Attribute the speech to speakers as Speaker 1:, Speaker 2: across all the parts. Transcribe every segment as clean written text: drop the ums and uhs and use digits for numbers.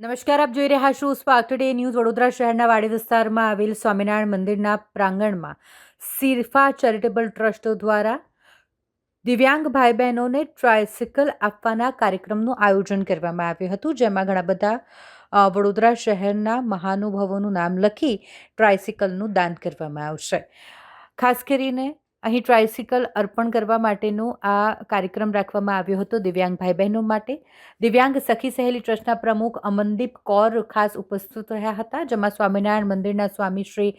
Speaker 1: નમસ્કાર, આપ જોઈ રહ્યા છો સ્પાર્ક ટુડે ન્યૂઝ. વડોદરા શહેરના વાડી વિસ્તારમાં આવેલ સ્વામિનારાયણ મંદિરના પ્રાંગણમાં સિરફા ચેરિટેબલ ટ્રસ્ટ દ્વારા દિવ્યાંગ ભાઈ બહેનોને ટ્રાયસિકલ આપવાના કાર્યક્રમનું આયોજન કરવામાં આવ્યું હતું, જેમાં ઘણા બધા વડોદરા શહેરના મહાનુભાવોનું નામ લખી ટ્રાયસિકલનું દાન કરવામાં આવશે. ખાસ કરીને અહીં ટ્રાયસિકલ અર્પણ કરવા માટેનો આ કાર્યક્રમ રાખવામાં આવ્યો હતો દિવ્યાંગ ભાઈ બહેનો માટે. દિવ્યાંગ સખી સહેલી ટ્રસ્ટના પ્રમુખ અમનદીપ કૌર ખાસ ઉપસ્થિત રહ્યા હતા, જેમાં સ્વામિનારાયણ મંદિરના સ્વામી શ્રી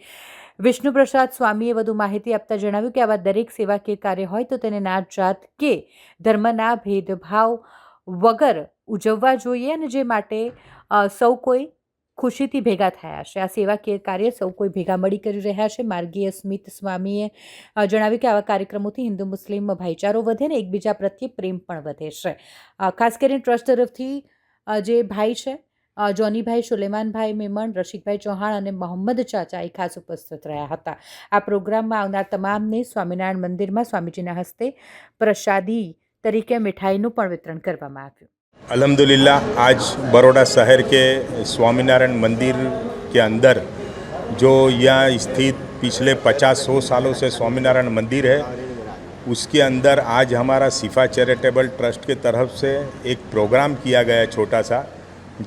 Speaker 1: વિષ્ણુપ્રસાદ સ્વામીએ વધુ માહિતી આપતા જણાવ્યું કે આવા દરેક સેવાકીય કાર્ય હોય તો તેને નાત જાત કે ધર્મના ભેદભાવ વગર ઉજવવા જોઈએ, અને જે માટે સૌ કોઈ ખુશીથી ભેગા થયા છે. આ સેવાકીય કાર્ય સૌ કોઈ ભેગા મળી કરી રહ્યા છે. માર્ગીય સ્મિત સ્વામીએ જણાવ્યું કે આવા કાર્યક્રમોથી હિન્દુ મુસ્લિમ ભાઈચારો વધે અને એકબીજા પ્રત્યે પ્રેમ પણ વધે છે. ખાસ કરીને ટ્રસ્ટ તરફથી જે ભાઈ છે જોનીભાઈ, સુલેમાનભાઈ મેમણ, રશીદભાઈ ચૌહાણ અને મોહમ્મદ ચાચા એ ખાસ ઉપસ્થિત રહ્યા હતા. આ પ્રોગ્રામમાં આવનાર તમામને સ્વામિનારાયણ મંદિરમાં સ્વામીજીના હસ્તે પ્રસાદી તરીકે મીઠાઈનું પણ વિતરણ કરવામાં આવ્યું.
Speaker 2: अल्हम्दुलिल्लाह आज बड़ौदा शहर के स्वामीनारायण मंदिर के अंदर जो यहाँ स्थित पिछले 50-100 सालों से स्वामीनारायण मंदिर है, उसके अंदर आज हमारा सिफा चैरिटेबल ट्रस्ट के तरफ से एक प्रोग्राम किया गया छोटा सा,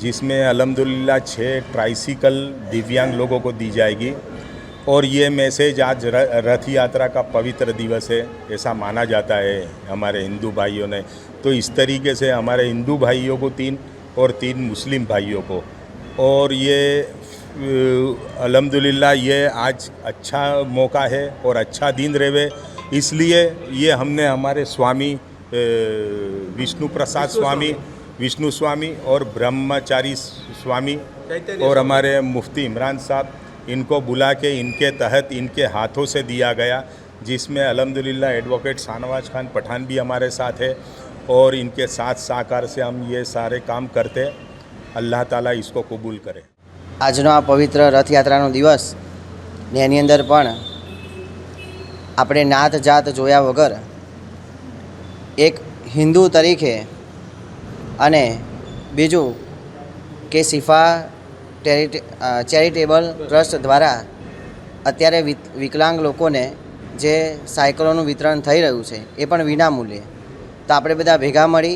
Speaker 2: जिसमें अल्हम्दुलिल्लाह 6 ट्राइसिकल दिव्यांग लोगों को दी जाएगी. और ये मैसेज आज रथ यात्रा का पवित्र दिवस है ऐसा माना जाता है हमारे हिंदू भाइयों ने. तो इस तरीके से हमारे हिंदू भाइयों को 3 और 3 मुस्लिम भाइयों को, और ये अल्हम्दुलिल्लाह ये आज अच्छा मौका है और अच्छा दिन रहे, इसलिए ये हमने हमारे स्वामी विष्णु प्रसाद स्वामी, विष्णु स्वामी और ब्रह्मचारी स्वामी और हमारे मुफ्ती इमरान साहब, इनको बुला के इनके तहत इनके हाथों से दिया गया, जिसमें अल्हम्दुलिल्लाह एडवोकेट शाहनवाज खान पठान भी हमारे साथ है और इनके साथ साकार से हम ये सारे काम करते. अल्लाह ताला इसको कबूल करे.
Speaker 3: આજનો આ પવિત્ર રથયાત્રાનો દિવસ ને એની અંદર પણ આપણે નાત જાત જોયા વગર એક હિન્દુ તરીકે અને બીજું કે સિફા ચેરિટેબલ ટ્રસ્ટ દ્વારા અત્યારે વિકલાંગ લોકોને જે સાયકલોનું વિતરણ થઈ રહ્યું છે એ પણ વિનામૂલ્યે, તો આપણે બધા ભેગા મળી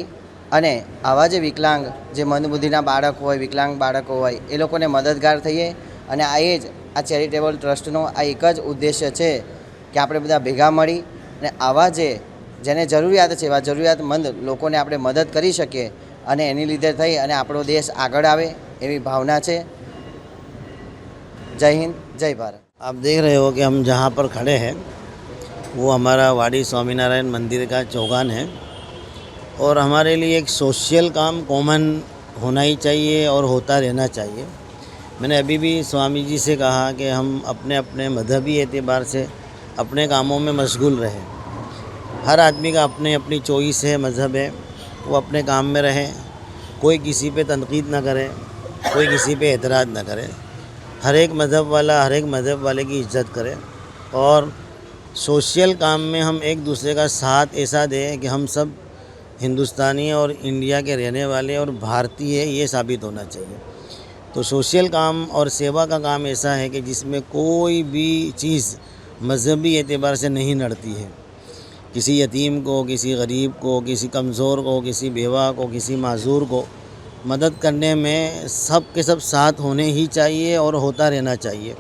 Speaker 3: અને આવા જે વિકલાંગ જે મંદબુદ્ધિના બાળક હોય, વિકલાંગ બાળકો હોય, એ લોકોને મદદગાર થઈએ. અને આ એ જ આ ચેરિટેબલ ટ્રસ્ટનો આ એક જ ઉદ્દેશ્ય છે કે આપણે બધા ભેગા મળી અને આવા જેને જરૂરિયાત છે એવા જરૂરિયાતમંદ લોકોને આપણે મદદ કરી શકીએ અને એની લીધે થઈ અને આપણો દેશ આગળ આવે એવી ભાવના છે. जय हिंद, जय भारत.
Speaker 4: आप देख रहे हो कि हम जहाँ पर खड़े हैं वो हमारा वाड़ी स्वामीनारायण मंदिर का चौगान है, और हमारे लिए एक सोशल काम कॉमन होना ही चाहिए और होता रहना चाहिए. मैंने अभी भी स्वामी जी से कहा कि हम अपने अपने मजहबी एतबार से अपने कामों में मशगूल रहें. हर आदमी का अपने अपनी चॉइस है, मज़हब है, वो अपने काम में रहें. कोई किसी पे तनकीद ना करे, कोई किसी पे एतराज़ ना करे. हर एक मज़हब वाला हर एक मज़हब वाले की इज़्ज़त करे, और सोशल काम में हम एक दूसरे का साथ ऐसा दें कि हम सब हिंदुस्तानी और इंडिया के रहने वाले और भारतीय ये साबित होना चाहिए. तो सोशल काम और सेवा का काम ऐसा है कि जिसमें कोई भी चीज़ मज़हबी एतबार से नहीं लड़ती है. किसी यतीम को, किसी गरीब को, किसी कमज़ोर को, किसी बेवा को, किसी माजूर को मदद करने में सब के सब साथ होने ही चाहिए और होता रहना चाहिए.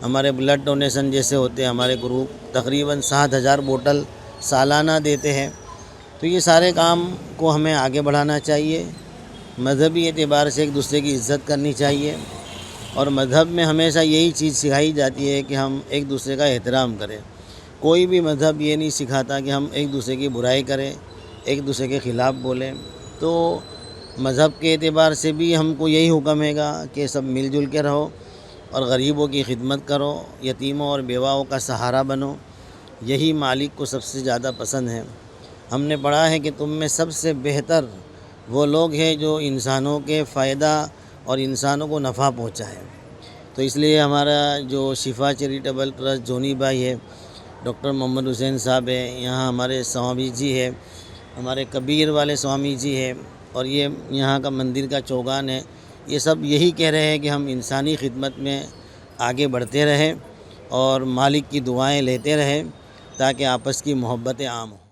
Speaker 4: हमारे ब्लड डोनेशन जैसे होते हैं, हमारे ग्रुप तकरीबन 7,000 बोतल सालाना देते हैं. तो ये सारे काम को हमें आगे बढ़ाना चाहिए. मजहबी एतबार से एक दूसरे की इज़्ज़त करनी चाहिए, और मज़हब में हमेशा यही चीज़ सिखाई जाती है कि हम एक दूसरे का एहतराम करें. कोई भी मज़हब ये नहीं सिखाता कि हम एक दूसरे की बुराई करें, एक दूसरे के ख़िलाफ़ बोलें. तो मज़हब के एतबार से भी हमको यही हुक्म हैगा कि सब मिलजुल के रहो और गरीबों की खिदमत करो, यतीमों और बेवाओं का सहारा बनो. यही मालिक को सबसे ज़्यादा पसंद है. हमने पढ़ा है कि तुम में सबसे बेहतर वो लोग हैं जो इंसानों के फ़ायदा और इंसानों को नफ़ा पहुँचाए. तो इसलिए हमारा जो शिफा चैरिटेबल ट्रस्ट जोनी भाई है, डॉक्टर मोहम्मद हुसैन साहब है, यहाँ हमारे स्वामी जी है, हमारे कबीर वाले स्वामी जी है, और ये यहाँ का मंदिर का चौगान है. ये सब यही कह रहे हैं कि हम इंसानी खिदमत में आगे बढ़ते रहें और मालिक की दुआएं लेते रहें ताकि आपस की मोहब्बतें आम हों।